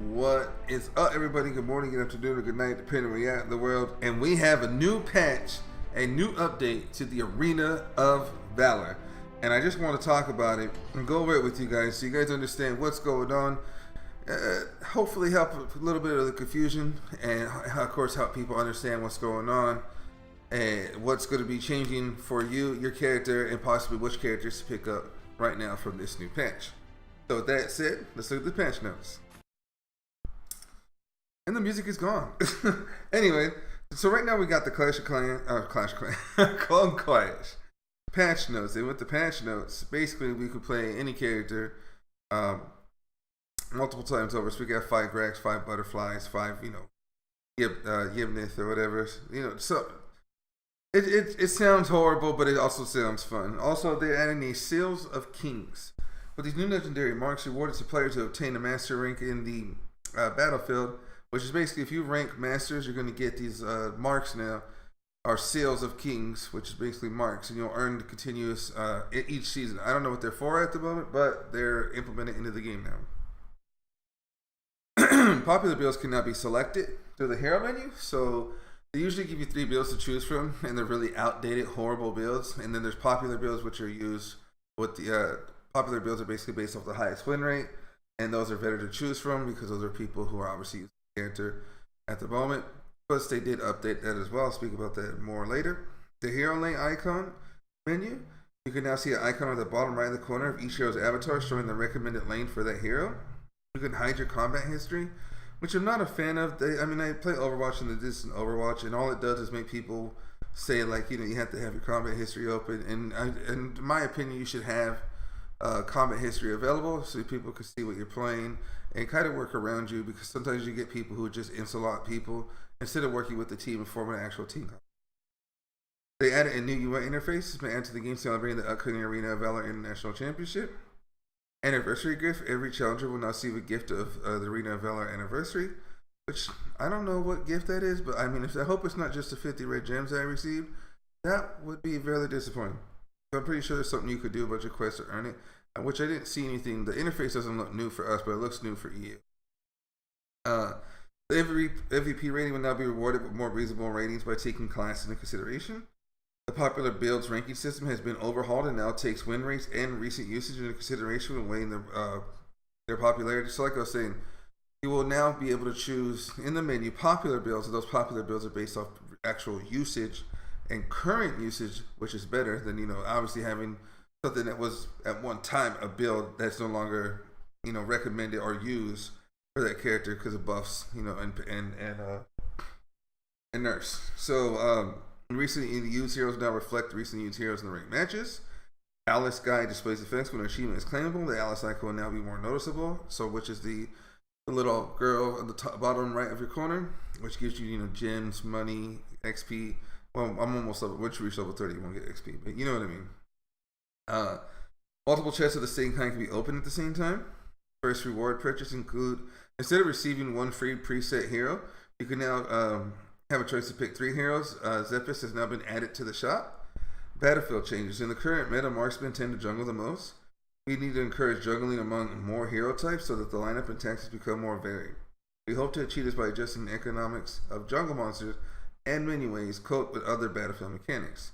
What is up, everybody? Good morning, good afternoon, or good night, depending where you're at in the world. And we have a new patch, a new update to the Arena of Valor. And I just want to talk about it and go over it with you guys so you guys understand what's going on. Hopefully help a little bit of the confusion and, of course, help people understand what's going on and what's going to be changing for you, your character, and possibly which characters to pick up right now from this new patch. So with that said, let's look at the patch notes. And the music is gone. Anyway, so right now we got the Clash of Clans, Clone Clash patch notes. And with the patch notes, basically we could play any character multiple times over. So we got 5 Grax, 5 Butterflies, 5, Yibnith or whatever. So it sounds horrible, but it also sounds fun. Also, they're adding these Seals of Kings. With these new legendary marks rewarded to players who obtain a master rank in the battlefield, which is basically if you rank masters, you're going to get these marks now, are Seals of Kings, which is basically marks, and you'll earn the continuous each season. I don't know what they're for at the moment, but they're implemented into the game now. Popular builds can now be selected through the hero menu, so they usually give you 3 builds to choose from, and they're really outdated, horrible builds. And then there's popular builds, which are used with the popular builds are basically based off the highest win rate, and those are better to choose from because those are people who are obviously using the character at the moment. Plus, they did update that as well. I'll speak about that more later. The hero lane icon menu, you can now see an icon on the bottom right of the corner of each hero's avatar showing the recommended lane for that hero. You can hide your combat history, which I'm not a fan of. I play Overwatch and this is Overwatch, and all it does is make people say like, you have to have your combat history open. And in my opinion, you should have combat history available so people can see what you're playing and kind of work around you, because sometimes you get people who just insta-lock people instead of working with the team and forming an actual team. They added a new UI interface. It's been added to the game celebrating the upcoming Arena of Valor International Championship. Anniversary gift. Every challenger will now receive a gift of the Arena of Valor anniversary, which I don't know what gift that is, but I hope it's not just the 50 red gems I received. That would be very disappointing. So I'm pretty sure there's something you could do, a bunch of quests to earn it, which I didn't see anything. The interface doesn't look new for us, but it looks new for EU. The MVP rating will now be rewarded with more reasonable ratings by taking classes into consideration. The popular builds ranking system has been overhauled and now takes win rates and recent usage into consideration when weighing their popularity. So like I was saying, you will now be able to choose in the menu popular builds, and those popular builds are based off actual usage and current usage, which is better than, obviously having something that was at one time a build that's no longer, recommended or used for that character because of buffs, and nerfs. So recently used heroes now reflect recently used heroes in the ranked matches. Alice guide displays effects when an achievement is claimable. The Alice icon will now be more noticeable. So which is the little girl at the top, bottom right of your corner, which gives you, gems, money, XP. Well, I'm almost level. Once you reach level 30, you won't get XP, but you know what I mean. Multiple chests of the same kind can be opened at the same time. First reward purchase include, instead of receiving one free preset hero, you can now have a choice to pick 3 heroes. Zephyrus has now been added to the shop. Battlefield changes. In the current meta, marksmen tend to jungle the most. We need to encourage juggling among more hero types so that the lineup and tactics become more varied. We hope to achieve this by adjusting the economics of jungle monsters and many ways cope with other battlefield mechanics.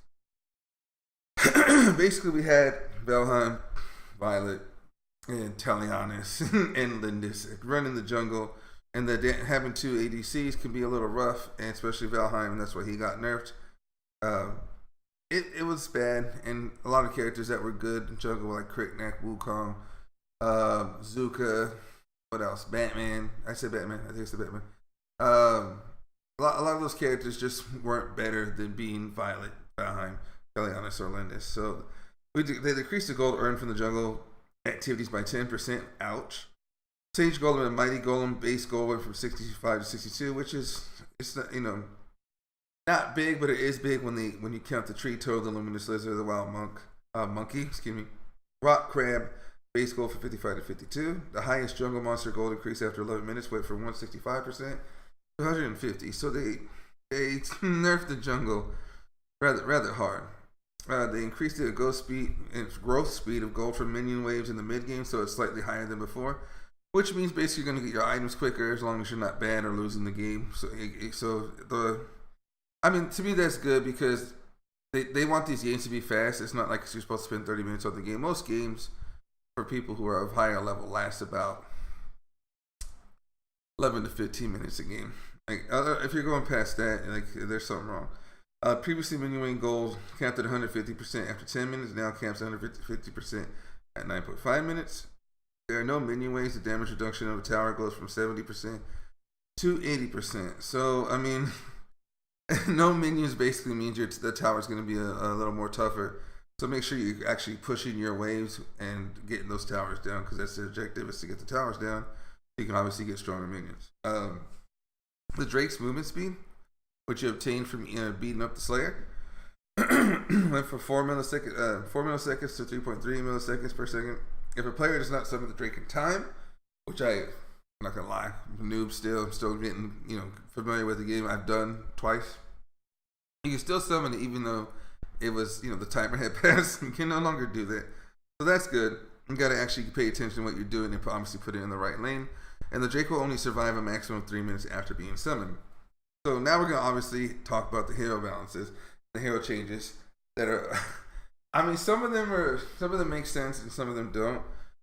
Basically, we had Valheim, Violet, and Talianis and Lindis running the jungle, and having 2 ADCs can be a little rough, and especially Valheim, and that's why he got nerfed. It was bad, and a lot of characters that were good in jungle, like Cricknack, Wukong, Zuka, what else? Batman. I said Batman. I think it's the Batman. A lot of those characters just weren't better than being Violet, Valheim, Talianis, or Lindis. So they decreased the gold earned from the jungle activities by 10%. Ouch. Sage Golem and Mighty Golem base gold went from 65 to 62, which is, it's not, not big, but it is big when you count the tree toad, the luminous lizard, the wild monkey, rock crab base gold from 55 to 52. The highest jungle monster gold increase after 11 minutes went from 165% to 150. So they nerfed the jungle rather hard. They increased the growth speed of gold from minion waves in the mid game, so it's slightly higher than before. which means basically you're going to get your items quicker as long as you're not bad or losing the game. To me that's good because they want these games to be fast. It's not like you're supposed to spend 30 minutes on the game. Most games for people who are of higher level last about 11 to 15 minutes a game. Like if you're going past that, like there's something wrong. Previously, menuing gold capped at 150% after 10 minutes. Now caps 150% at 9.5 minutes. There are no menu ways. The damage reduction of a tower goes from 70% to 80%. So I mean, no menus basically means the tower is going to be a little more tougher. So make sure you're actually pushing your waves and getting those towers down, because that's the objective, is to get the towers down. You can obviously get stronger minions. The Drake's movement speed, which you obtain from beating up the Slayer, went from 4 milliseconds to 3.3 milliseconds per second. If a player does not summon the Drake in time, which I'm not gonna lie, I'm a noob still. I'm still getting familiar with the game. I've done twice. You can still summon it even though it was the timer had passed. You can no longer do that, so that's good. You got to actually pay attention to what you're doing and obviously put it in the right lane. And the Drake will only survive a maximum of 3 minutes after being summoned. So now we're gonna obviously talk about the hero balances, the hero changes that are. I mean, some of them make sense and some of them don't.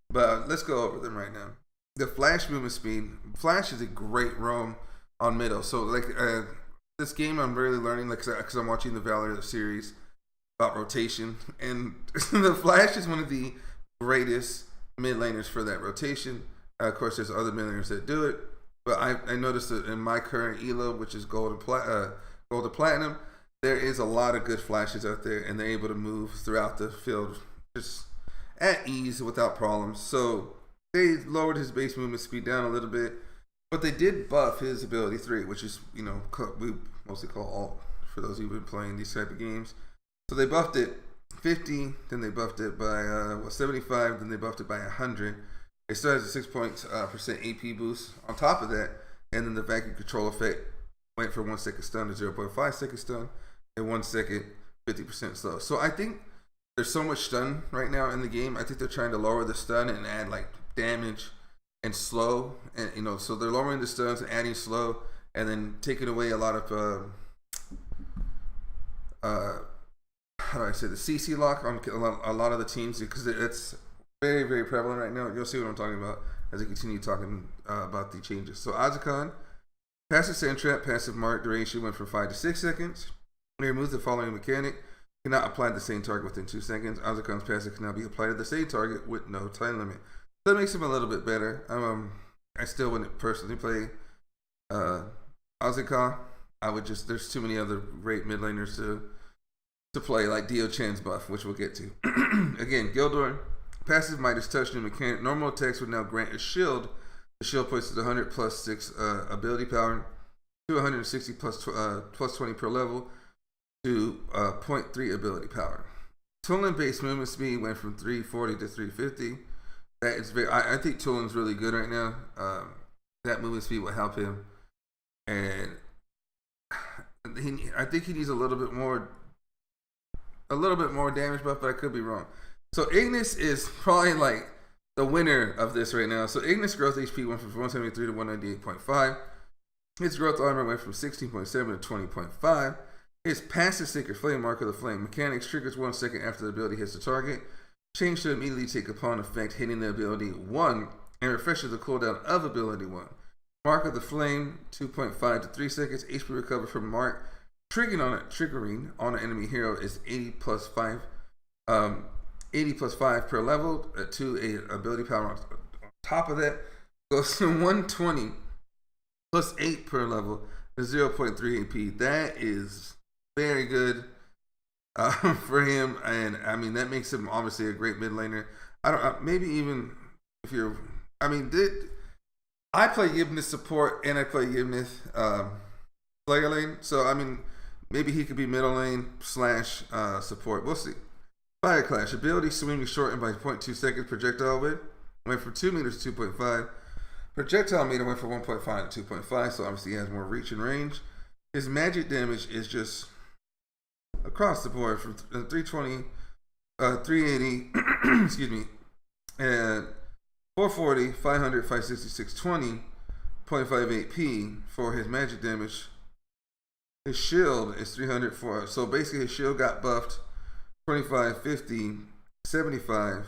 But let's go over them right now. The Flash movement speed. Flash is a great roam on middle. So this game I'm really learning, because I'm watching the Valor series about rotation, and the Flash is one of the greatest mid laners for that rotation. Of course, there's other mid laners that do it, but I noticed that in my current elo, which is gold to platinum, there is a lot of good flashes out there, and they're able to move throughout the field just at ease without problems. So they lowered his base movement speed down a little bit, but they did buff his ability 3, which is we mostly call alt for those who've been playing these type of games. So they buffed it 50, then they buffed it by 75, then they buffed it by 100. It still has a 6% AP boost on top of that, and then the vacuum control effect went from 1 second stun to 0.5 second stun, and 1 second 50% slow. So I think there's so much stun right now in the game. I think they're trying to lower the stun and add like damage and slow, and so they're lowering the stuns and adding slow, and then taking away a lot of how do I say, the CC lock on a lot of the teams, because it's very, very prevalent right now. You'll see what I'm talking about as I continue talking about the changes. So Azakon, passive sand trap, passive mark duration went from 5 to 6 seconds. They removed the following mechanic: cannot apply the same target within 2 seconds. Azakon's passive cannot be applied to the same target with no time limit. So that makes him a little bit better. I still wouldn't personally play Azakon. There's too many other great mid laners to play, like Dio Chan's buff, which we'll get to. Again, Gildor, passive Midas Touch, new mechanic. Normal attacks would now grant a shield. The shield places 100 plus 6 ability power to 160 plus 20 per level to 0.3 ability power. Tulin base movement speed went from 340 to 350. That is I think Tulin's really good right now. That movement speed will help him, and I think he needs a little bit more damage buff, but I could be wrong. So Ignis is probably like the winner of this right now. So Ignis growth HP went from 173 to 198.5. His growth armor went from 16.7 to 20.5. His passive Sacred Flame, Mark of the Flame mechanics, triggers 1 second after the ability hits the target. Change to immediately take upon effect hitting the ability 1, and refreshes the cooldown of ability 1. Mark of the Flame, 2.5 to 3 seconds. HP recovered from Mark triggering on an enemy hero is 80 plus 5 per level to a ability power on top of that. Goes to 120 plus 8 per level to 0.3 AP. That is very good for him, and I mean that makes him obviously a great mid laner. Maybe even if you're, I play Yibnith support and I play Yibnith Slayer lane, so I mean maybe he could be middle lane / support. We'll see. Fire Clash. Ability swing is shortened by 0.2 seconds. Projectile width went from 2 meters to 2.5. Projectile meter went from 1.5 to 2.5, so obviously he has more reach and range. His magic damage is just across the board from 320, 380, excuse me, and 440, 500, 560, 620, 0.58p for his magic damage. His shield is 300 for, so basically his shield got buffed 25, 50, 75,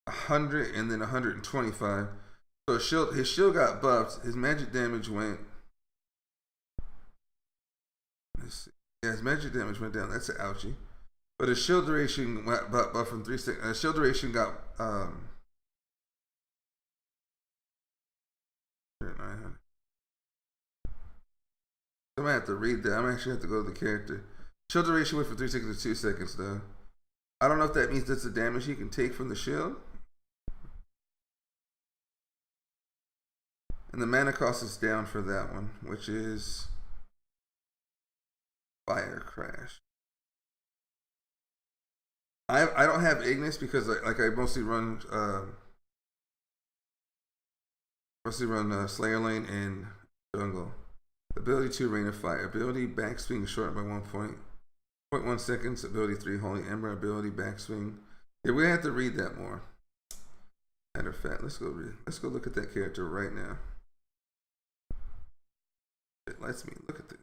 100, and then 125. So his shield got buffed. His magic damage went. Let's see. Yeah, his magic damage went down. That's an ouchie. But his shield duration went buffed from 3 seconds. Shield duration got 900. I'm gonna have to read that. I'm actually have to go to the character. Shield duration went from 3 seconds to 2 seconds though. I don't know if that means that's the damage he can take from the shield. And the mana cost is down for that one, which is Fire Crash. I don't have Ignis because I mostly run Slayer Lane and Jungle. Ability 2 Rain of Fire. Ability backswing shortened by 1.1 seconds. Ability 3 Holy Ember. Ability backswing. Yeah, we have to read that more. Matter of fact, let's go look at that character right now. It lets me look at the.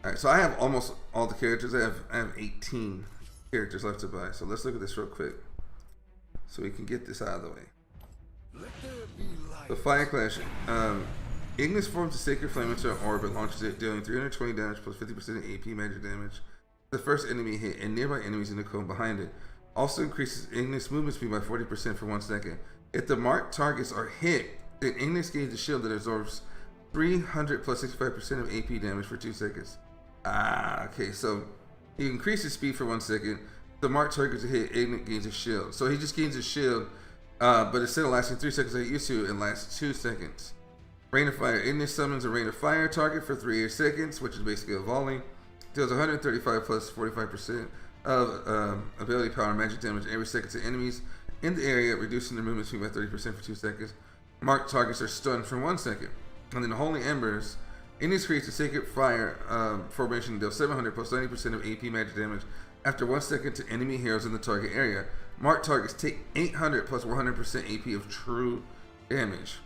Alright, so I have almost all the characters. I have 18 characters left to buy. So let's look at this real quick, so we can get this out of the way. The Fire Clash. Ignis forms a sacred flame into an orb and launches it, dealing 320 damage plus 50% AP magic damage. The first enemy hit and nearby enemies in the cone behind it. Also increases Ignis movement speed by 40% for 1 second. If the marked targets are hit, then Ignis gains a shield that absorbs 300 plus 65% of AP damage for 2 seconds. Okay, so he increases speed for 1 second. The marked targets are hit, Ignis gains a shield. So he just gains a shield, but instead of lasting 3 seconds like it used to, it lasts 2 seconds. Rain of Fire. Ignis summons a Rain of Fire target for 3 seconds, which is basically a volley. Deals 135 plus 45% of ability power and magic damage every second to enemies in the area, reducing their movement speed by 30% for 2 seconds. Marked targets are stunned for 1 second. And then the Holy Embers. Ignis creates a sacred fire formation and deals 700 plus 90% of AP magic damage after 1 second to enemy heroes in the target area. Marked targets take 800 plus 100% AP of true damage.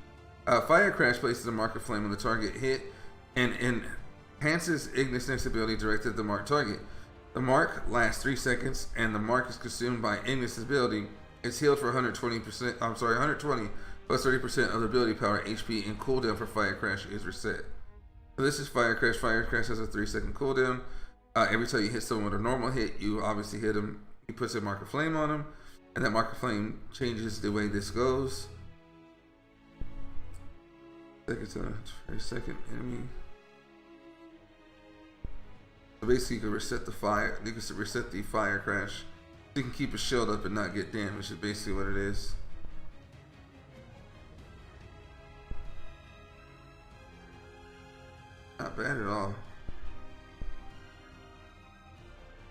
Fire Crash places a mark of flame on the target hit and enhances Ignis' next ability directed at the marked target. The mark lasts 3 seconds, and the mark is consumed by Ignis' ability. It's healed for 120 plus 30% of the ability power, HP, and cooldown for Fire Crash is reset. So this is Fire Crash. Fire Crash has a 3-second cooldown. Every time you hit someone with a normal hit, you obviously hit him. He puts a mark of flame on him, and that mark of flame changes the way this goes. Second enemy. So basically, you can reset the fire. You can reset the Fire Crash. So you can keep a shield up and not get damaged. Is basically what it is. Not bad at all.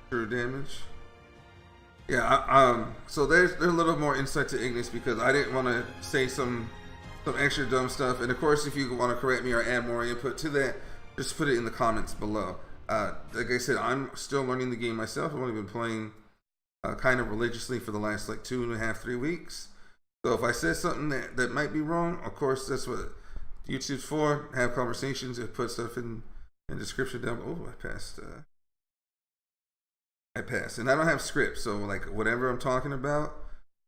True damage. Yeah. So there's a little more insight to Ignis because I didn't want to say some extra dumb stuff, and of course if you want to correct me or add more input to that, just put it in the comments below. Like I said, I'm still learning the game myself. I've only been playing kind of religiously for the last like 2.5-3 weeks, so if I said something that might be wrong, of course that's what YouTube's for. Have conversations and put stuff in the description down below. I passed, and I don't have scripts, so like whatever I'm talking about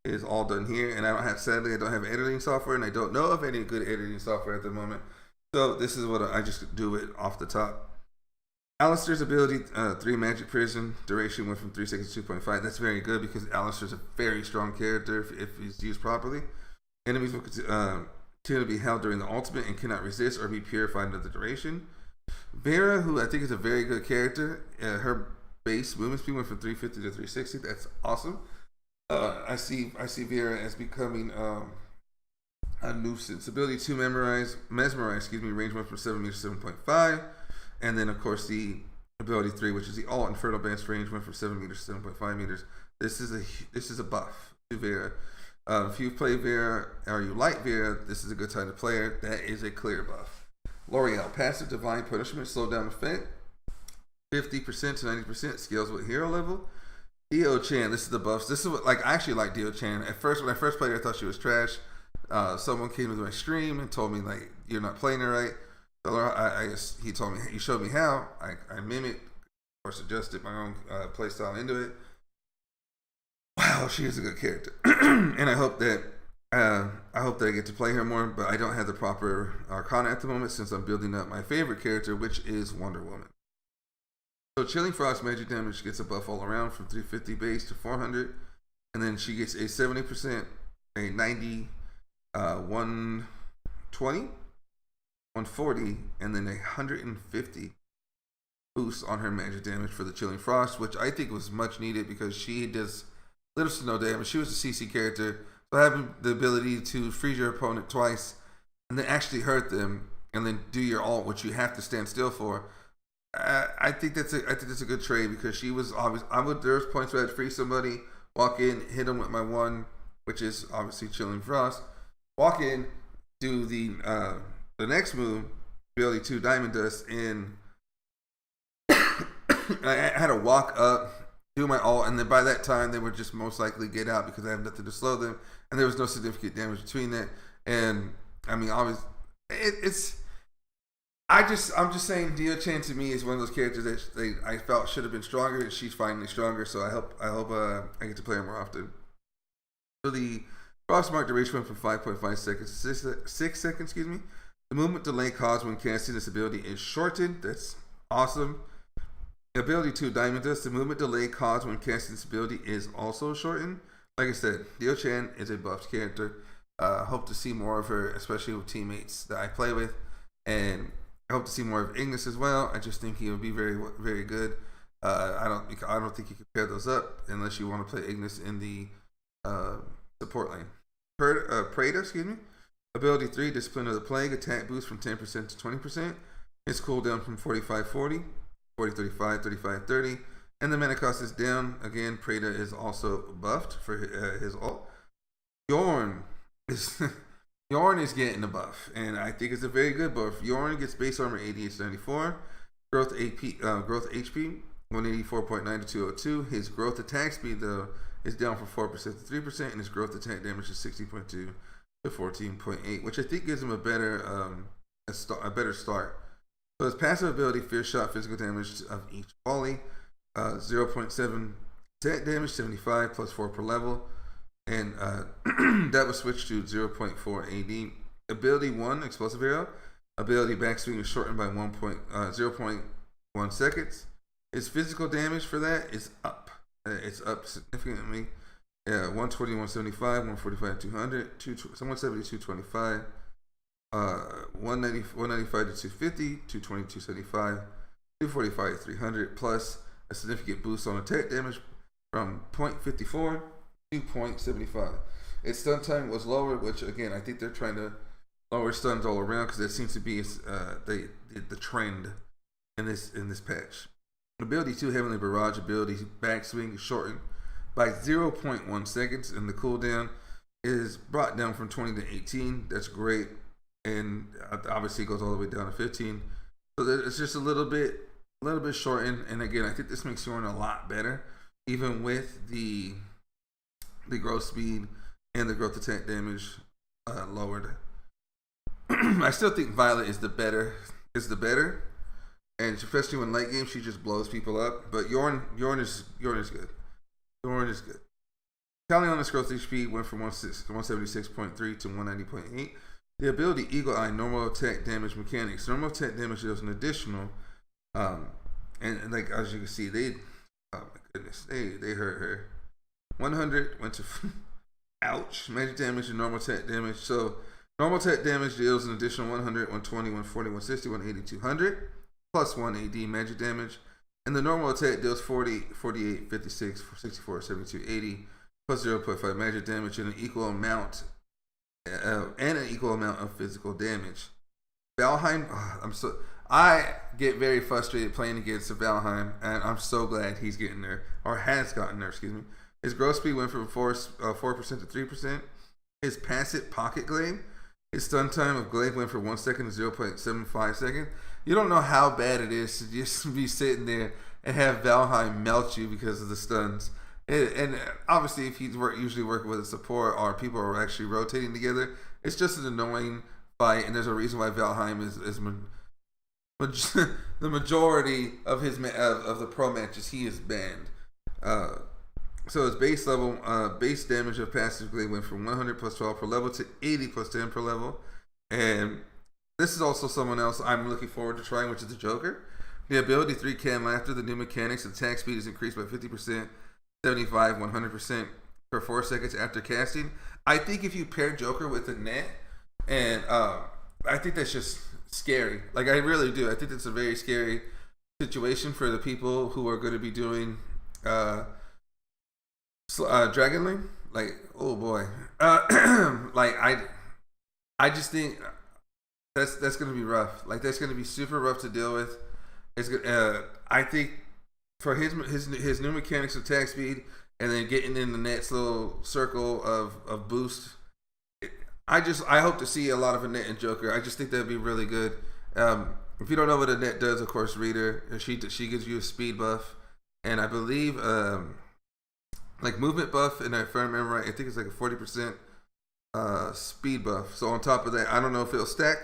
is all done here, and sadly I don't have editing software, and I don't know of any good editing software at the moment, so this is what I just do it off the top. Alistair's ability, 3 Magic Prison, duration went from 3 seconds to 2.5. That's very good because Alistair's a very strong character if he's used properly. Enemies will continue to be held during the ultimate and cannot resist or be purified under the duration. Vera, who I think is a very good character, her base movement speed went from 350 to 360. That's awesome. I see Vera as becoming a nuisance. Ability 2 mesmerize, range went from 7 meters to 7.5, and then of course the ability 3, which is the all infernal advanced range, went from 7 meters to 7.5 meters. This is a buff to Vera. If you play Vera or you like Vera, this is a good time to play her. That is a clear buff. L'Oreal, passive divine punishment, slow down effect, 50% to 90%, scales with hero level. Dio Chan, this is the buffs. This is what, like, I actually like Dio Chan. At first, when I first played her, I thought she was trash. Someone came to my stream and told me, like, you're not playing her right. So he told me, he showed me how. I mimicked, of course, adjusted my own playstyle into it. Wow, she is a good character. And I hope that I get to play her more, but I don't have the proper Arcana at the moment since I'm building up my favorite character, which is Wonder Woman. So Chilling Frost magic damage gets a buff all around from 350 base to 400, and then she gets a 70%, a 90, 120, 140, and then a 150 boost on her magic damage for the Chilling Frost, which I think was much needed because she does little to no damage. She was a CC character, so having the ability to freeze your opponent twice and then actually hurt them and then do your ult, which you have to stand still for. I think that's a good trade because she was obvious. There was points where I'd freeze somebody, walk in, hit them with my one, which is obviously Chilling Frost. Walk in, do the next move, ability 2 Diamond Dust, and I had to walk up, do my ult, and then by that time they would just most likely get out because I have nothing to slow them, and there was no significant damage between that. And I mean, obviously, I'm just saying, Dio Chan to me is one of those characters that I felt should have been stronger, and she's finally stronger. So I hope I get to play her more often. So the Frostmark duration went from 5.5 seconds to 6 seconds. Excuse me. The movement delay caused when casting this ability is shortened. That's awesome. Ability 2 Diamond Dust. The movement delay caused when casting this ability is also shortened. Like I said, Dio Chan is a buffed character. Hope to see more of her, especially with teammates that I play with, and I hope to see more of Ignis as well. I just think he would be very, very good. I don't think you can pair those up unless you want to play Ignis in the support lane. Prada, excuse me. Ability 3 Discipline of the Plague. Attack boost from 10% to 20%. Its cooldown from 45-40, 40-35, 35-30. And the mana cost is down. Again, Prada is also buffed for his ult. Yorn is getting a buff, and I think it's a very good buff. Yorn gets base armor 88 to 94, growth HP 184.9 to 202. His growth attack speed though is down from 4% to 3%, and his growth attack damage is 60.2 to 14.8, which I think gives him a better start. So his passive ability, Fierce Shot, physical damage of each volley, 0.7 attack damage, 75 plus 4 per level. And that was switched to 0.4 AD. Ability 1, Explosive Arrow. Ability Backswing is shortened by 0.1 seconds. His physical damage for that is up. It's up significantly. 120, 175, 145, 200, 170, 225, 195 to 250, 220, 275, 245, 300, plus a significant boost on attack damage from 0.54 2.75. Its stun time was lower, which again I think they're trying to lower stuns all around because that seems to be the trend in this patch. Ability 2 Heavenly Barrage. Ability Backswing is shortened by 0.1 seconds, and the cooldown is brought down from 20 to 18. That's great, and obviously it goes all the way down to 15. So it's just a little bit shortened. And again, I think this makes Yorn a lot better, even with the growth speed and the growth attack damage lowered. I still think Violet is the better, and especially when late game she just blows people up. But Yorn is good. Yorn is good. Talion's growth HP went from 176.3 to 190.8. The ability Eagle Eye, normal attack damage mechanics. Normal attack damage is an additional, and like as you can see, they hurt her. 100 went to ouch, magic damage and normal attack damage. So normal attack damage deals an additional 100, 120, 140, 160, 180, 200 plus 1 AD magic damage, and the normal attack deals 40, 48, 56, 64, 72, 80 plus 0.5 magic damage and an equal amount of physical damage. Valheim, I get very frustrated playing against Valheim, and I'm so glad he's getting there, or has gotten there, excuse me. His growth speed went from 4% to 3%. His passive Pocket Glaive. His stun time of Glaive went from 1 second to 0.75 seconds. You don't know how bad it is to just be sitting there and have Valheim melt you because of the stuns. And obviously, if he's usually working with a support or people are actually rotating together, it's just an annoying fight. And there's a reason why Valheim is the majority of his of the pro matches he is banned. So his base level, base damage of passive glade went from 100 plus 12 per level to 80 plus 10 per level. And this is also someone else I'm looking forward to trying, which is the Joker. The ability 3 cam after the new mechanics, attack speed is increased by 50%, 75, 100% per 4 seconds after casting. I think if you pair Joker with a net, and I think that's just scary. Like, I really do. I think it's a very scary situation for the people who are going to be doing Dragon Link. Like, oh boy. Like, I just think that's going to be rough. Like, that's going to be super rough to deal with. It's I think for his new mechanics of attack speed and then getting in the net's little circle of boost, I hope to see a lot of Annette and Joker. I just think that'd be really good. If you don't know what Annette does, of course, read her. She gives you a speed buff, and I believe like movement buff. And if I remember right, I think it's like a 40% speed buff. So on top of that, I don't know if it'll stack,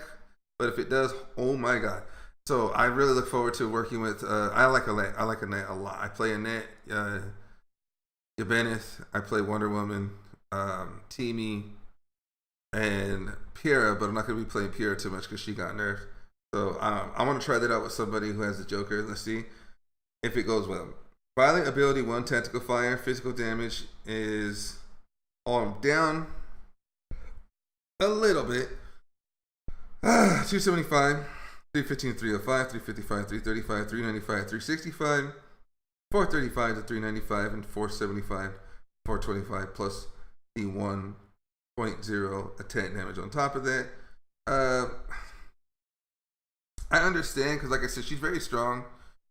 but if it does, oh my god. So I really look forward to working with. I like Annette a lot. I play Annette, Yabenith. I play Wonder Woman, Teamy, and Pyrrha, but I'm not going to be playing Pyrrha too much because she got nerfed. So I want to try that out with somebody who has the Joker. Let's see if it goes well. Violent ability 1, tactical fire. Physical damage is down a little bit. 275. 315 to 305, 355, 335, 395, 365, 435 to 395, and 475, 425 plus the 1.0 attack damage on top of that. I understand because, like I said, she's very strong,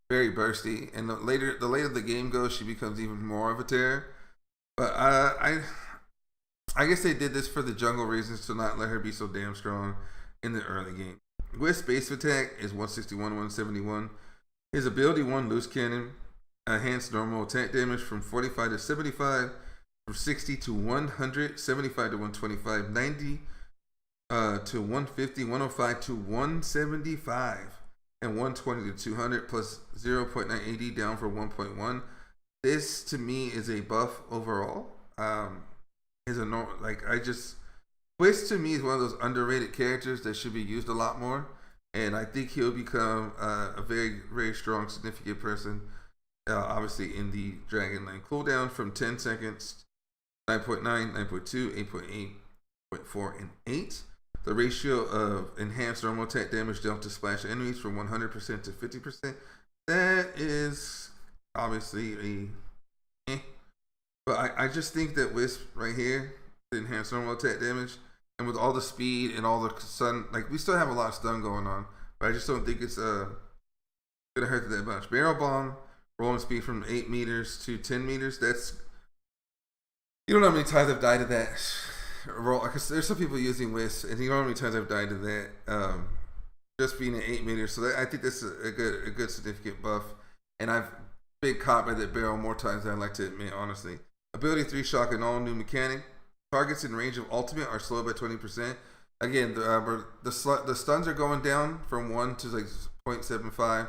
very bursty, and the later the game goes, she becomes even more of a terror. But I guess they did this for the jungle reasons to not let her be so damn strong in the early game. Wisp base attack is 161, 171. His ability 1, loose cannon, enhanced normal attack damage from 45 to 75, from 60 to 100, 75 to 125, 90 to 150, 105 to 175, and 120 to 200 plus 0.980 down for 1.1. This to me is a buff overall. Is a normal, Twist to me is one of those underrated characters that should be used a lot more, and I think he'll become a very, very strong, significant person, obviously in the Dragon Lane. Cooldown from 10 seconds, 9.9, 9.2, 8.8, 0.4, and 8. The ratio of enhanced normal attack damage dealt to splash enemies from 100% to 50%. That is obviously but I just think that Wisp right here, the enhanced normal attack damage, and with all the speed and all the stun, like, we still have a lot of stun going on, but I just don't think it's gonna hurt that much. Barrel bomb, rolling speed from 8 meters to 10 meters. That's, you don't know how many times I've died to that roll. Because there's some people using Wisp, and you don't know how many times I've died to that. Just being at 8 meters, so I think that's a good significant buff. And I've been caught by that barrel more times than I like to admit, honestly. Ability 3 shock, an all new mechanic. Targets in range of ultimate are slowed by 20%. Again, the stuns are going down from 1 to like 0.75,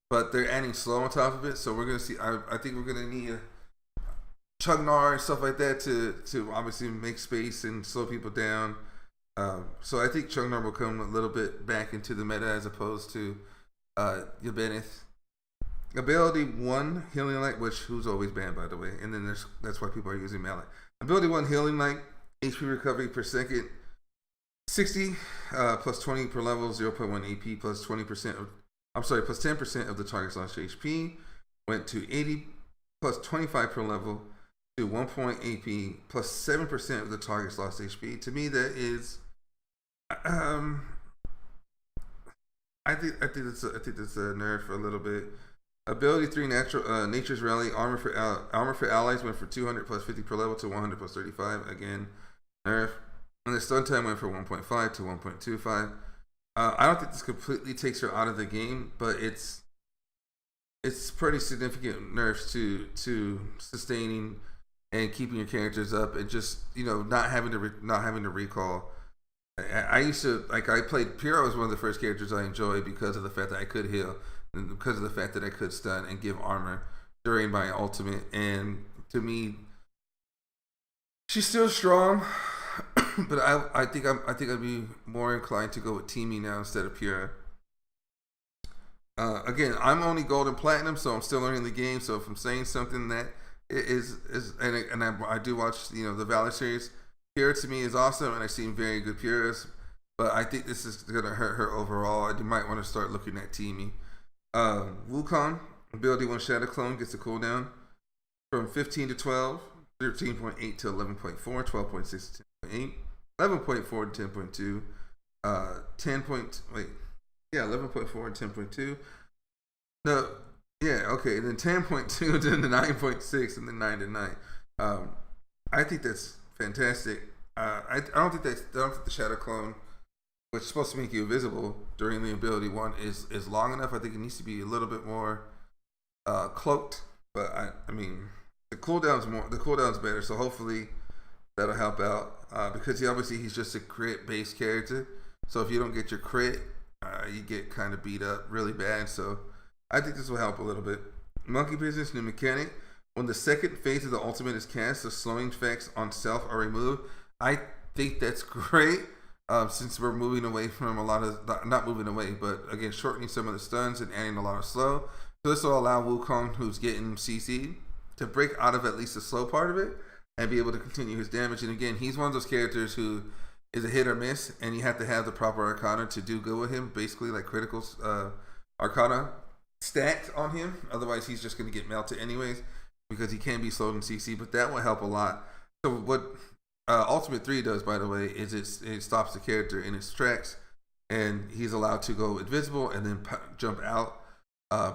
but they're adding slow on top of it. So we're gonna see. I think we're gonna need Chugnar and stuff like that to obviously make space and slow people down. So I think Chugnar will come a little bit back into the meta as opposed to Yabenith. Ability 1 healing light, who's always banned by the way, and then that's why people are using Mallet. Ability 1 healing light, HP recovery per second, 60 plus 20 per level, 0.1 AP plus 20% plus 10% of the target's lost HP. Went to 80 plus 25 per level to 1 point AP plus 7% of the target's lost HP. To me, that is, I think that's a nerf a little bit. Ability 3 Nature's Rally, armor for allies went from 200 plus 50 per level to 100 plus 35. Again, nerf. And the stun time went from 1.5 to 1.25. I don't think this completely takes her out of the game, but it's it's pretty significant nerfs to sustaining and keeping your characters up, and just not having to recall. I used to I played Pyrrha was one of the first characters I enjoyed because of the fact that I could heal and because of the fact that I could stun and give armor during my ultimate. And to me, she's still strong, but I think I'd be more inclined to go with Teamy now instead of Pyrrha. Again, I'm only gold and platinum, so I'm still learning the game. So if I'm saying something that is and I do watch the Valor series, Pyrrha to me is awesome, and I've seen very good Pyrrhas, but I think this is gonna hurt her overall. I might want to start looking at Teamy. Wukong ability 1 Shadow Clone gets a cooldown from 15 to 12, 13.8 to 11.4, 12.6 to 10.8, 11.4 to 10.2, 11.4 and 10.2. No, yeah, okay, and then 10.2 to the 9.6 and then 9 to 9. I think that's fantastic. I don't think the Shadow Clone, which is supposed to make you invisible during the ability 1, is long enough. I think it needs to be a little bit more cloaked. But I mean, the cooldown's better. So hopefully that'll help out because he's just a crit based character. So if you don't get your crit, you get kind of beat up really bad. So I think this will help a little bit. Monkey Business, new mechanic. When the second phase of the ultimate is cast, the slowing effects on self are removed. I think that's great since we're moving away from a lot of, not moving away, but again, shortening some of the stuns and adding a lot of slow. So this will allow Wukong, who's getting CC'd, to break out of at least the slow part of it and be able to continue his damage. And again, he's one of those characters who is a hit or miss, and you have to have the proper Arcana to do good with him, basically like critical Arcana stacked on him. Otherwise, he's just going to get melted anyways, because he can be slowed in CC, but that will help a lot. So what Ultimate 3 does, by the way, is it stops the character in its tracks, and he's allowed to go invisible and then jump out,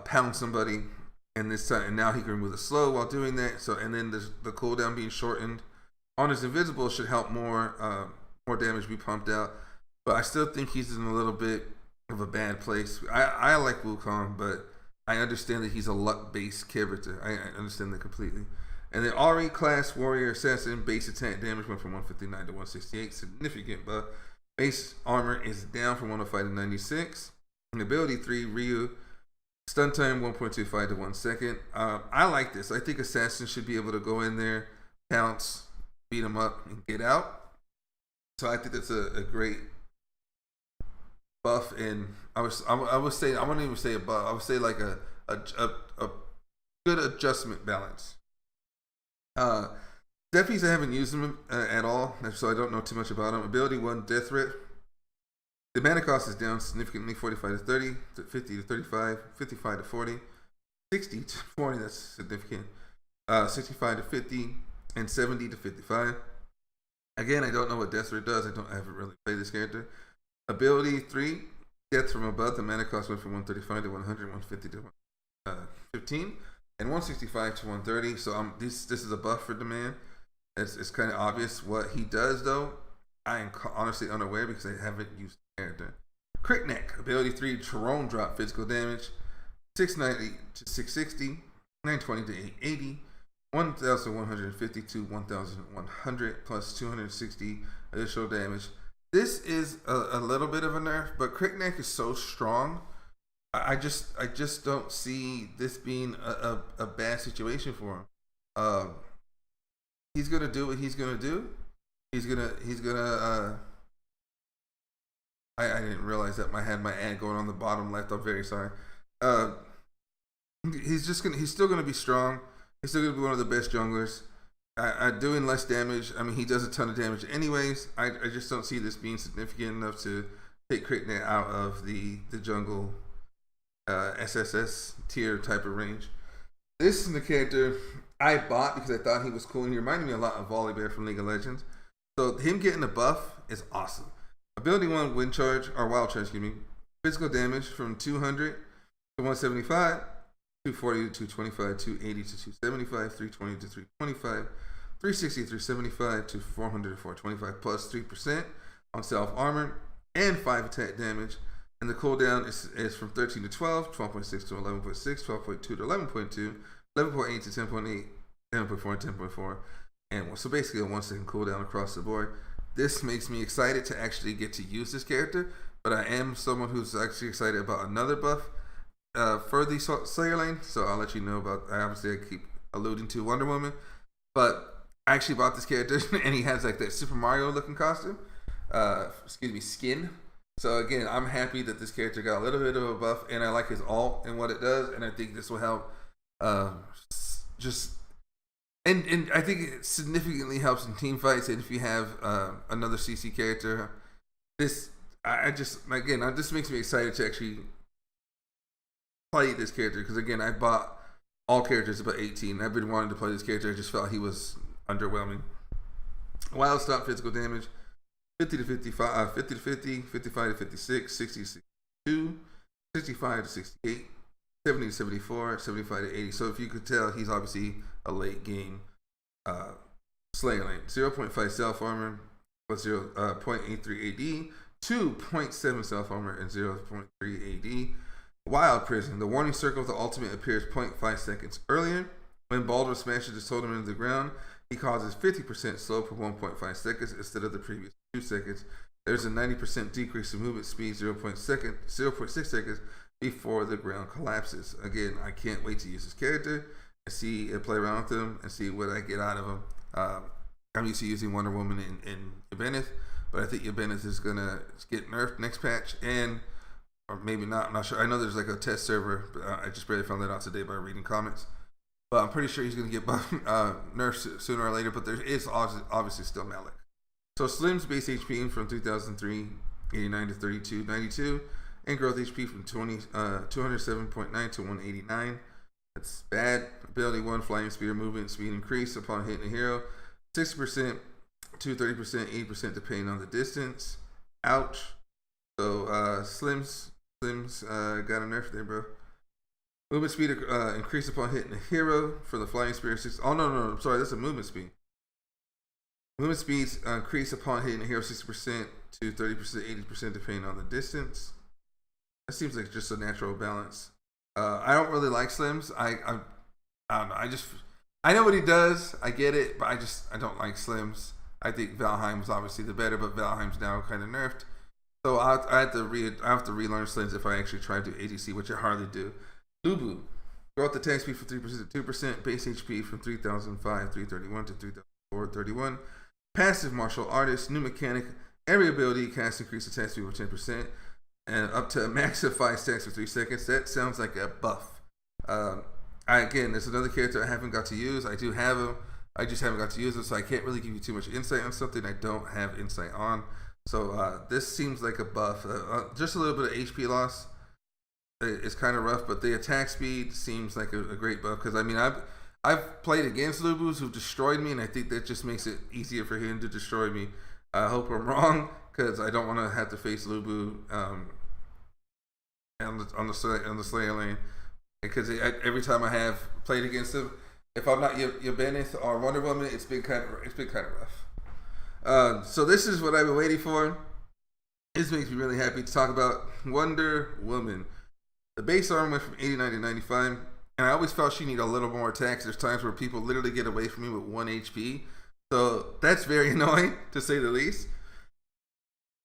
pound somebody, and this time, and now he can remove the slow while doing that. So and then the cooldown being shortened on his invisible should help more damage be pumped out. But I still think he's in a little bit of a bad place. I like Wukong, but I understand that he's a luck-based character. I understand that completely. And then RE class Warrior Assassin base attack damage went from 159 to 168. Significant, but base armor is down from 105 to 96. And ability 3 Ryu stun time 1.25 to 1 second. I like this. I think Assassin should be able to go in there, pounce, beat him up, and get out. So I think that's a great buff, and I would say, I wouldn't even say a buff. I would say like a good adjustment balance. Defies I haven't used him at all, so I don't know too much about him. Ability 1 Death Threat. The mana cost is down significantly, 45 to 30, 50 to 35, 55 to 40, 60 to 40. That's significant. 65 to 50, and 70 to 55. Again, I don't know what Death Threat does. I haven't really played this character. Ability 3, Death from Above. The mana cost went from 135 to 100, 150 to 15, and 165 to 130. So this is a buff for the man. It's kind of obvious what he does, though. I am honestly unaware because I haven't used the character. Crit Neck. Ability 3, Tyrone Drop. Physical damage 690 to 660, 920 to 880, 1,150 to 1,100 plus 260 additional damage. This is a little bit of a nerf, but Crit Neck is so strong. I just don't see this being a bad situation for him. He's gonna do what he's gonna do. He's gonna. I didn't realize that I had my ad going on the bottom left. I'm very sorry. He's still gonna be strong. He's still gonna be one of the best junglers. Doing less damage. I mean, he does a ton of damage anyways. I just don't see this being significant enough to take Crit Neck out of the jungle SSS tier type of range. This is the character I bought because I thought he was cool, and he reminded me a lot of Volibear from League of Legends. So him getting a buff is awesome. Ability 1 Wind Charge, or Wild Charge, excuse me. Physical damage from 200 to 175, 240 to 225, 280 to 275, 320 to 325, 360 to 375 to 400 to 425 plus 3% on self armor and 5 attack damage. And the cooldown is from 13 to 12, 12.6 to 11.6, 12.2 to 11.2, 11.8 to 10.8, 10.4 and 10.4. And so basically a 1 second cooldown across the board. This makes me excited to actually get to use this character, but I am someone who's actually excited about another buff for the Slayer lane. So I'll let you know about, obviously I keep alluding to Wonder Woman, but I actually bought this character and he has like that Super Mario looking costume, skin. So again, I'm happy that this character got a little bit of a buff, and I like his ult and what it does, and I think this will help and I think it significantly helps in team fights. And if you have another CC character, this just makes me excited to actually play this character, because again, I bought all characters about 18. I've been wanting to play this character. I just felt he was underwhelming. Wild stop physical damage 50 to 55, 50 to 50, 55 to 56, 60 to 62, 65 to 68, 70 to 74, 75 to 80. So if you could tell, he's obviously a late game Slayer lane. 0.5 self armor plus 0.83 AD, 2.7 self armor and 0.3 AD. Wild Prison. The warning circle of the ultimate appears 0.5 seconds earlier. When Baldur smashes his totem into the ground, he causes 50% slow for 1.5 seconds instead of the previous 2 seconds. There's a 90% decrease in movement speed, 0.6 seconds before the ground collapses. Again, I can't wait to use this character and see and play around with him and see what I get out of him. I'm used to using Wonder Woman in Ybenith, but I think Ybenith is going to get nerfed next patch, or maybe not. I'm not sure. I know there's like a test server, but I just barely found that out today by reading comments. But I'm pretty sure he's going to get nerfed sooner or later, but there is obviously still Malik. So Slim's base HP from 3003, 89 to 32, 92, and growth HP from 207.9 to 189. That's bad. Ability 1, flying speed or movement speed increase upon hitting a hero. 60% to 30%, 80% depending on the distance. Ouch. So Slim's got a nerf there, bro. Movement speed increase upon hitting a hero for the flying speed. Oh no, I'm sorry, that's a movement speed. Movement speeds increase upon hitting a hero 60% to 30%, 80% depending on the distance. That seems like just a natural balance. I don't really like Slims. I don't know. I know what he does. I get it, but I don't like Slims. I think Valheim's obviously the better, but Valheim's now kind of nerfed. So I have to relearn Slims if I actually try to do ADC, which I hardly do. Lubu. Growth attack speed from 3% to 2%. Base HP from 3,331 to 3,431. Passive martial artist. New mechanic. Every ability cast increase attack speed by 10%. And up to a max of 5 stacks for 3 seconds. That sounds like a buff. Again, there's another character I haven't got to use. I do have him. I just haven't got to use him, so I can't really give you too much insight on something I don't have insight on. So this seems like a buff. Just a little bit of HP loss. It's kind of rough, but the attack speed seems like a great buff. Because I mean, I've played against Lubus who've destroyed me, and I think that just makes it easier for him to destroy me. I hope I'm wrong, because I don't want to have to face Lubu on the Slayer lane. Because every time I have played against him, if I'm not Ybenith or Wonder Woman, it's been kind of rough. So this is what I've been waiting for. This makes me really happy to talk about Wonder Woman. The base armor went from 89 to 95, and I always felt she needed a little more attacks. There's times where people literally get away from me with 1 HP. So that's very annoying, to say the least.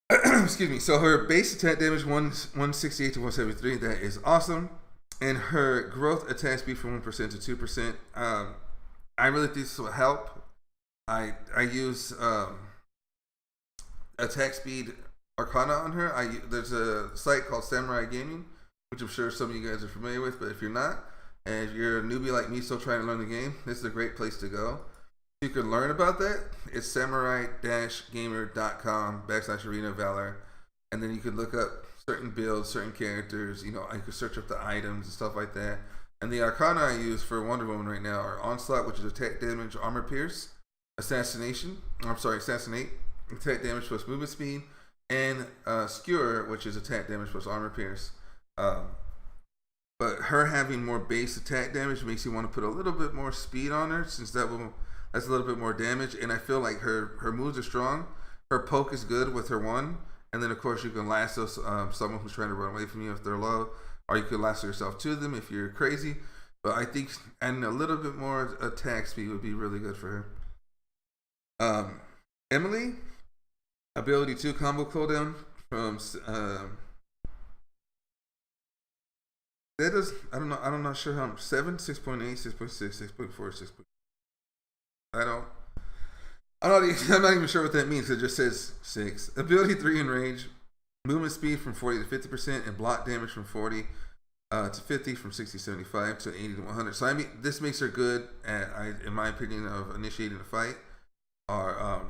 Excuse me. So her base attack damage 168 to 173. That is awesome. And her growth attack speed from 1% to 2%. I really think this will help. I use attack speed Arcana on her. There's a site called Samurai Gaming, which I'm sure some of you guys are familiar with. But if you're not, and if you're a newbie like me still trying to learn the game, this is a great place to go. You can learn about that. It's samurai-gamer.com/Arena of Valor. And then you can look up certain builds, certain characters. You know, I could search up the items and stuff like that. And the Arcana I use for Wonder Woman right now are Onslaught, which is attack damage, armor pierce, assassinate, attack damage plus movement speed, and Skewer, which is attack damage plus armor pierce. But her having more base attack damage makes you want to put a little bit more speed on her, since that's a little bit more damage. And I feel like her moves are strong. Her poke is good with her 1, And then of course you can lasso someone who's trying to run away from you if they're low, or you could lasso yourself to them if you're crazy. But I think adding a little bit more attack speed would be really good for her. Emily, ability 2 combo cooldown from that is, I don't know, I'm not sure how 7, 6.8, 6.6, 6.4, 6. I'm not even sure what that means. It just says 6. Ability 3 in range, movement speed from 40 to 50%, and block damage from 40 to 50, from 60 to 75 to 80 to 100. So I mean, this makes her good at, in my opinion, of initiating a fight or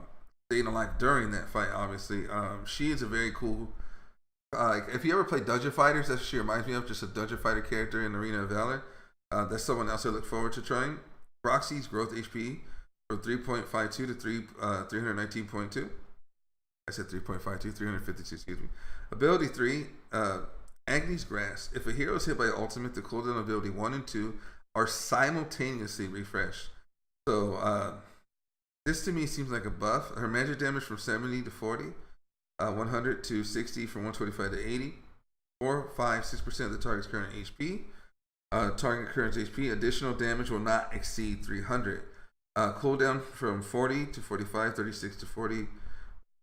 staying alive during that fight. Obviously, she is a very cool. If you ever play Dungeon Fighters, that's what she reminds me of. Just a Dungeon Fighter character in Arena of Valor. That's someone else I look forward to trying. Roxy's growth HP from 3.52 to 319.2. I said 3.52, 352, excuse me. Ability 3, Agni's Grasp. If a hero is hit by ultimate, the cooldown ability 1 and 2 are simultaneously refreshed. So this to me seems like a buff. Her magic damage from 70 to 40, 100 to 60, from 125 to 80, 4, 5, 6% of the target's current HP. Target current HP. Additional damage will not exceed 300. Cooldown from 40 to 45, 36 to 40,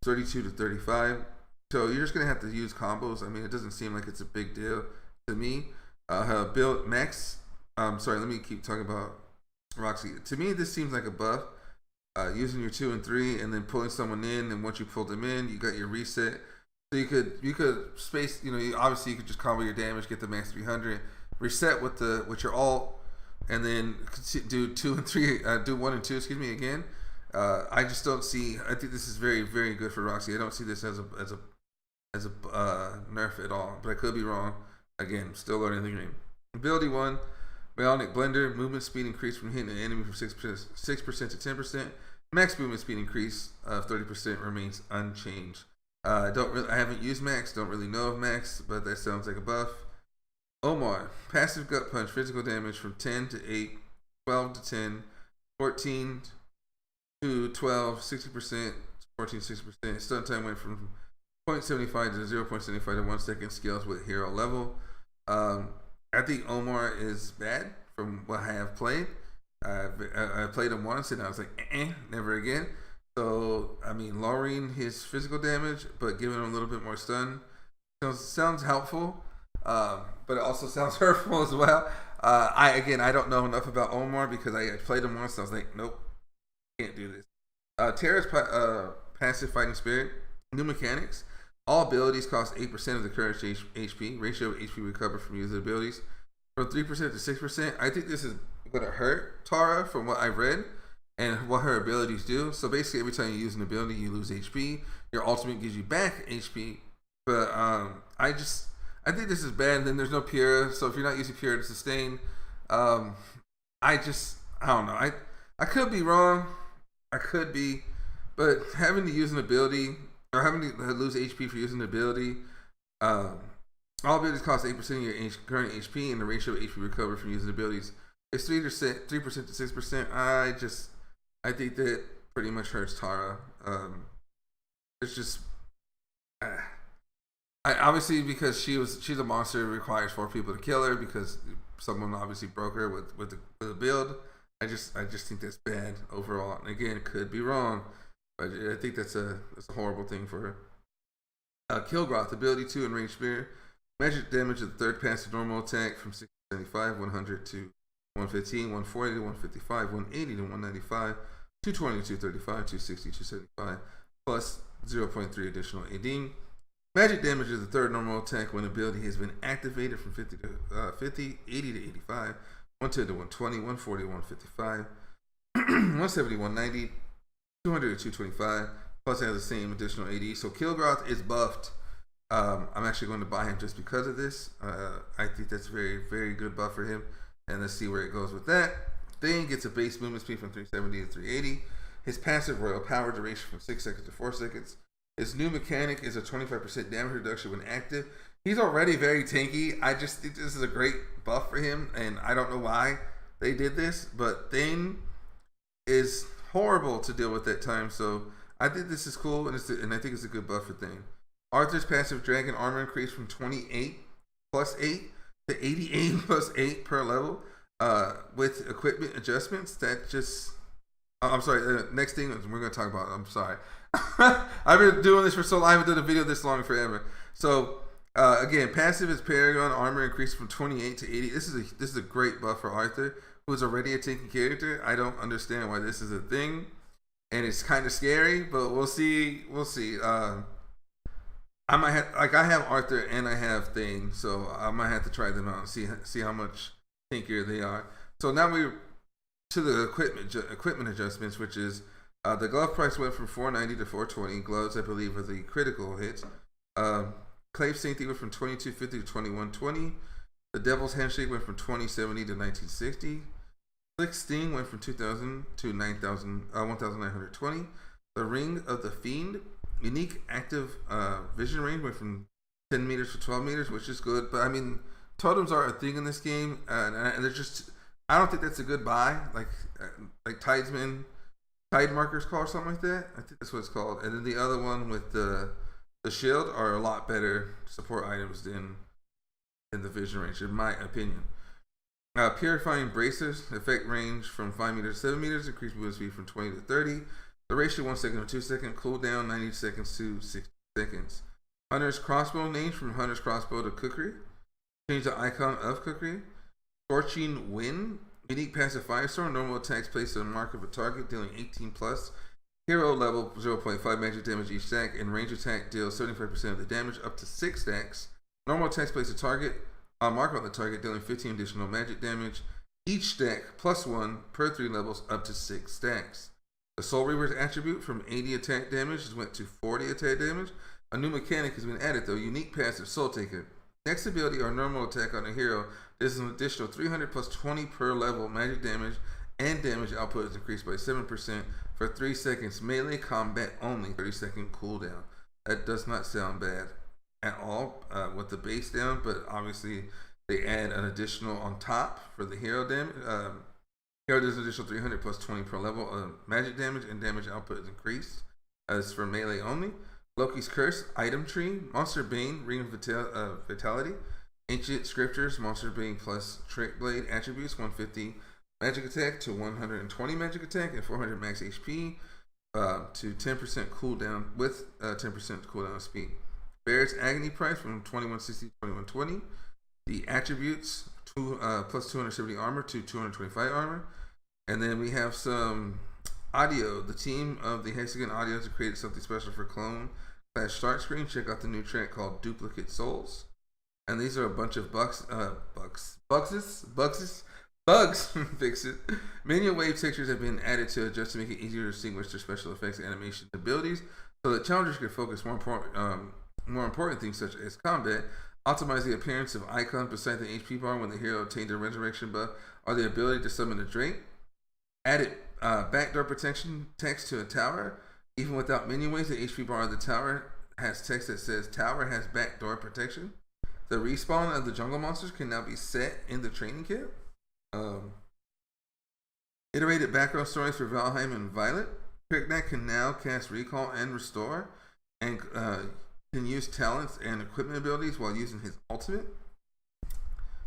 32 to 35. So you're just going to have to use combos. I mean, it doesn't seem like it's a big deal to me. Her build max. Sorry, let me keep talking about Roxy. To me, this seems like a buff. Using your 2 and 3 and then pulling someone in, and once you pull them in, you got your reset. So you could space, obviously you could just combo your damage, get the max 300, reset with your ult, and then do 2 and 3, do 1 and 2, excuse me, again. I just don't see. I think this is very, very good for Roxy. I don't see this as a nerf at all, but I could be wrong. Again, still learning the game. Ability 1, Bionic Blender, movement speed increase from hitting an enemy from 6% to 10%. Max movement speed increase of 30% remains unchanged. I haven't used Max, don't really know of Max, but that sounds like a buff. Omar, passive gut punch, physical damage from 10 to 8, 12 to 10, 14 to 12, 60%, 14 to 6%. Stun time went from 0.75 to 0.75 to 1 second, scales with hero level. I think Omar is bad from what I have played. I played him once and I was like, never again. So, I mean, lowering his physical damage, but giving him a little bit more stun sounds helpful, but it also sounds hurtful as well. I don't know enough about Omar because I played him once and I was like, nope, can't do this. Terra's passive fighting spirit, new mechanics. All abilities cost 8% of the current HP. Ratio of HP recovered from user abilities from 3% to 6%. I think this is going to hurt Tara from what I've read and what her abilities do. So basically, every time you use an ability, you lose HP. Your ultimate gives you back HP. But I think this is bad. And then there's no Pura. So if you're not using Pura to sustain, I don't know. I could be wrong. I could be. But having to use an ability, or having to lose HP for using the ability, all abilities cost 8% of your current HP, and the ratio of HP recovered from using abilities is 3% to 6%. I think that pretty much hurts Tara. It's just, obviously because she's a monster, it requires 4 people to kill her because someone obviously broke her with the build. I just think that's bad overall. And again, could be wrong. But I think that's a horrible thing for her. Kilgroth, ability 2 in range spear. Magic damage of the third passive normal attack from 60 to 75, 100 to 115, 140 to 155, 180 to 195, 220 to 235, 260 to 275, plus 0.3 additional AD. Magic damage of the third normal attack when ability has been activated from 50 to 50, 80 to 85, 110 to 120, 140 to 155, 170 to 190, 200 to 225, plus it has the same additional AD. So Kilgroth is buffed. I'm actually going to buy him just because of this. I think that's a very, very good buff for him. And let's see where it goes with that. Thane gets a base movement speed from 370 to 380. His passive royal power duration from 6 seconds to 4 seconds. His new mechanic is a 25% damage reduction when active. He's already very tanky. I just think this is a great buff for him. And I don't know why they did this. But Thane is horrible to deal with at times, so I think this is cool, and I think it's a good buff for Thane. Arthur's passive dragon armor increased from 28 plus 8 to 88 plus 8 per level with equipment adjustments. That just. I'm sorry. The next thing we're going to talk about. I'm sorry. I've been doing this for so long. I haven't done a video this long forever. So again, passive is Paragon armor increased from 28 to 80. This is a great buff for Arthur, who is already a tanky character. I don't understand why this is a thing, and it's kind of scary. But we'll see. We'll see. I might have I have Arthur and I have Thane, so I might have to try them out and see how much tankier they are. So now we're to the equipment adjustments, which is the glove price went from $490 to $420. Gloves, I believe, are the critical hits. Clave Sanctity went from $2250 to $2120. The Devil's Handshake went from $2070 to $1960. Slick Sting went from $2,000 to $1,920. The Ring of the Fiend, unique active vision range, went from 10 meters to 12 meters, which is good. But I mean, totems are a thing in this game, and they're just. I don't think that's a good buy. Like Tidesman, Tide Markers Call or something like that. I think that's what it's called. And then the other one with the shield are a lot better support items than the vision range, in my opinion. Purifying Bracers, effect range from 5 meters to 7 meters, increased movement speed from 20 to 30. Duration 1 second to 2 seconds, cooldown 90 seconds to 60 seconds. Hunter's Crossbow, named from Hunter's Crossbow to Kukri. Change the icon of Kukri. Scorching Wind, unique passive firestorm, normal attacks placed on the mark of a target, dealing 18 plus. Hero level 0.5 magic damage each stack, and range attack deals 75% of the damage up to 6 stacks. Normal attacks place a target on mark on the target, dealing 15 additional magic damage each stack, plus 1 per 3 levels up to 6 stacks. The Soul Reaver's attribute from 80 attack damage went to 40 attack damage. A new mechanic has been added though, unique passive Soul Taker. Next ability or normal attack on a hero, there's an additional 300 plus 20 per level magic damage, and damage output is increased by 7% for 3 seconds. Melee combat only, 30-second cooldown. That does not sound bad at all with the base down, but obviously they add an additional on top for the hero damage. Hero does an additional 300 plus 20 per level of magic damage, and damage output is increased. As for melee only, Loki's Curse, Item Tree, Monster Bane, Ring of Vitality, Ancient Scriptures, Monster Bane plus Trick Blade attributes, 150 magic attack to 120 magic attack and 400 max HP to 10% cooldown with 10% cooldown speed. Barrett's Agony price from 2160 to 2120. The attributes plus 270 armor to 225 armor. And then we have some audio. The team of the Hexagon Audios have created something special for Clone / start screen. Check out the new track called Duplicate Souls. And these are a bunch of bugs fixes. Many wave textures have been added to adjust to make it easier to distinguish their special effects, animation abilities, so that challengers can focus more important things such as combat. Optimize the appearance of icons beside the HP bar when the hero obtained a resurrection buff, or the ability to summon a Drake. Added backdoor protection text to a tower. Even without menu waves, the HP bar of the tower has text that says tower has backdoor protection. The respawn of the jungle monsters can now be set in the training kit. Iterated background stories for Valheim and Violet. Crickneck can now cast Recall and Restore, and can use talents and equipment abilities while using his ultimate.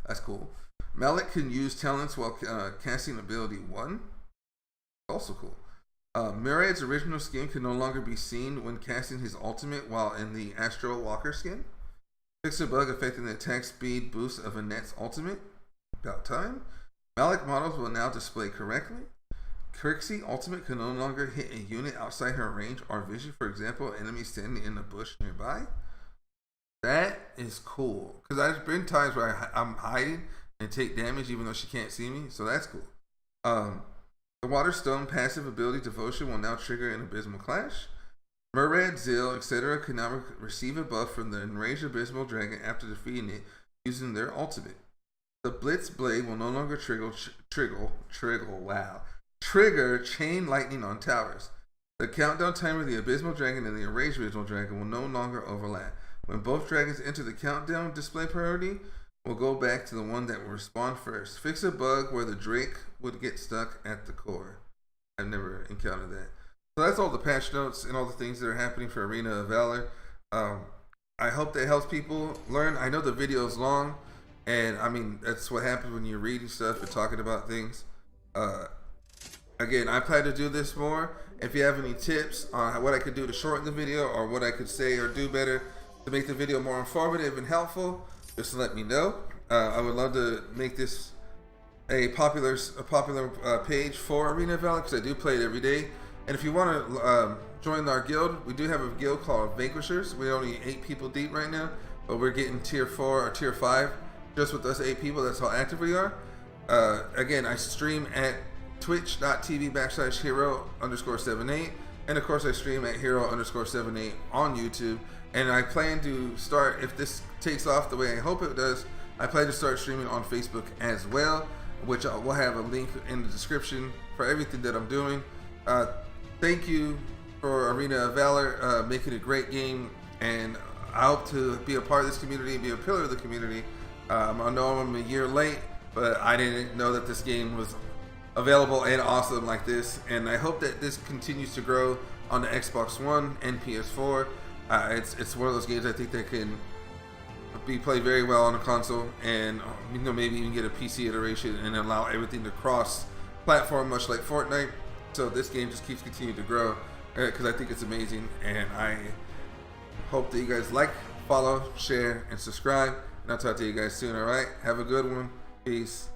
That's cool. Malik can use talents while casting ability 1. Also cool. Murad's original skin can no longer be seen when casting his ultimate while in the Astral Walker skin. Fix a bug affecting the attack speed boost of Annette's ultimate. About time. Malik models will now display correctly. Kirksey ultimate can no longer hit a unit outside her range or vision, for example, enemies standing in a bush nearby. That is cool. Because there's been times where I'm hiding and take damage even though she can't see me, so that's cool. The Waterstone passive ability Devotion will now trigger an Abysmal Clash. Murad, Zil, etc. can now receive a buff from the Enraged Abysmal Dragon after defeating it using their ultimate. The Blitz Blade will no longer trigger Chain Lightning on towers. The countdown timer of the Abysmal Dragon and the Enraged Abysmal Dragon will no longer overlap. When both dragons enter the countdown display priority, we'll go back to the one that will respond first. Fix a bug where the Drake would get stuck at the core. I've never encountered that. So that's all the patch notes and all the things that are happening for Arena of Valor. I hope that helps people learn. I know the video is long, and I mean that's what happens when you're reading stuff and talking about things. Again, I plan to do this more. If you have any tips on what I could do to shorten the video, or what I could say or do better to make the video more informative and helpful, just let me know. I would love to make this a popular page for Arena of Valor, because I do play it every day. And if you want to join our guild, we do have a guild called Vanquishers. We're only 8 people deep right now, but we're getting tier 4 or tier 5 just with us 8 people. That's how active we are. Again, I stream at twitch.tv/hero_78, and of course I stream at hero_78 on YouTube. And I plan to start, if this takes off the way I hope it does, I plan to start streaming on Facebook as well, which we'll have a link in the description for everything that I'm doing. Thank you for Arena of Valor, making a great game, and I hope to be a part of this community and be a pillar of the community. I know I'm a year late, but I didn't know that this game was available and awesome like this, and I hope that this continues to grow on the Xbox One and PS4. It's one of those games I think that can be played very well on a console, and maybe even get a PC iteration and allow everything to cross platform, much like Fortnite. So this game just keeps continuing to grow, because I think it's amazing, and I hope that you guys like, follow, share, and subscribe, and I'll talk to you guys soon. All right, have a good one. Peace.